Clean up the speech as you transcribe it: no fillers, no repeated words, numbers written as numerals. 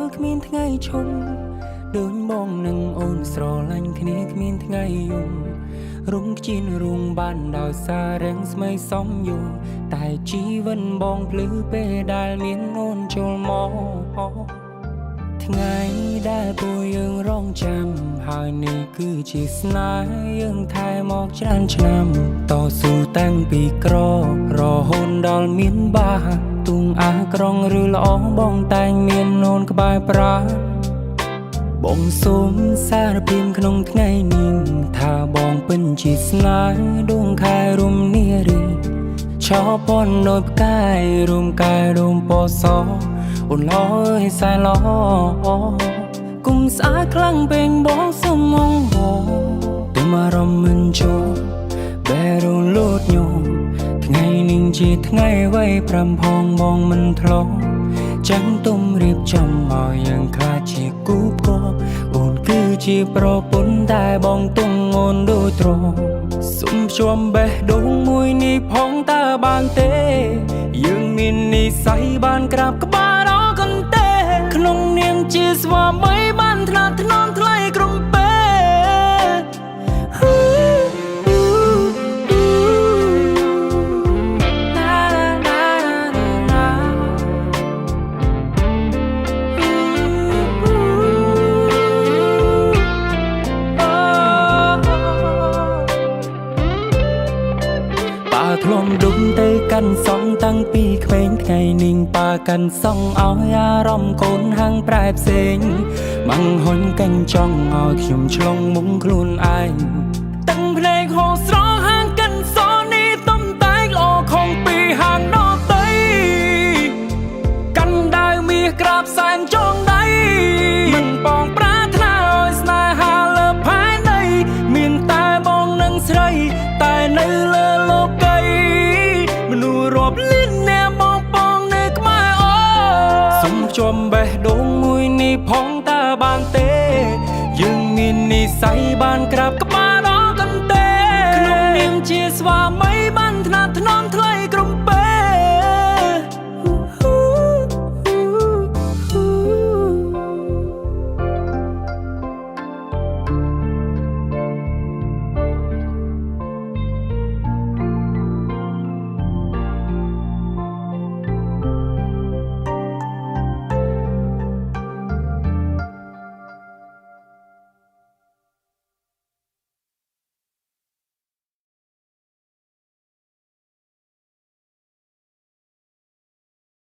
อគ្មានថ្ងៃឈប់ដូចបងនឹងអូនស្រឡាញ់គ្នាគ្មានថ្ងៃយំរុំខ្ជិនរុងបានដោយសាររាំងស្មីសំយូរតែជីវិតបងភ្លឺពេលដែលមានអូនចូលមកថ្ងៃដែលពួកយើងរងចាំហើយនេះគឺជាស្នេហ៍យើងថែមកច្រើនឆ្នាំតស៊ូតាំងពីក្ររហូតដល់មានបាទុងអាក្រងឬល្អបងតែងមានអូនក្បែរប្រាបងសូមសារភាពក្នុងថ្ងៃនេះថាបងពិនជាស្នេហ៍ដួងខែរំនារីឆោពន់ដូចផ្កាយរួមកាយរួមពណ៌សអូនឡោយសែឡោគុំស្អាតខ្លាំងពេញបងសុំងងទៅមករំមិនចូលបែរលូតញោមថ្ងៃនេះជាថ្ងៃໄວ5ផងបងមិនធ្លាប់ចាំទុំរៀបចំឲ្យយើងខ្លាចជាគូផ្គប់អូនគឺជាប្រពន្ធតែបងទុំអូនដូចទ្រង់សុំជួមបេះដូងមួយនេះផងតើបានទេយើងមាននិស្ស័យបានក្រាបក្បាលអរគុណទេក្នុងនាមជាស្វាមីបានថ្នាក់ថ្នមថ្លៃក្រុមពេធ្លំដុំទៅកាន់សងតាំងពីក្មេងថ្ងៃនេះប៉ាកាន់សងឲ្យអារម្មណ៍កូនហាំងប្រែផ្សេងម៉ាំងហុញកាញ់ចង់ឲ្យខ្ញុំឆ្លងមុំខ្លួនឯងតាំងភ្នែកហូរស្រស់ហាងកាន់សនេះទំតែងល្អខំពីហាងដតីកាន់ដាវមាសក្រាបសែនចងដៃមិនបងប្រាថ្នាឲ្យស្នេហាលើផែនដីមានតែបងនឹងស្រីតែនៅលើលោកមនុស្សរាប់លានអ្នកបងបងនៅក្បែរអូសុំជួមបេះដូងមួយនេះផងតើបានទេយើងមាននិស្ស័យបានក្រាប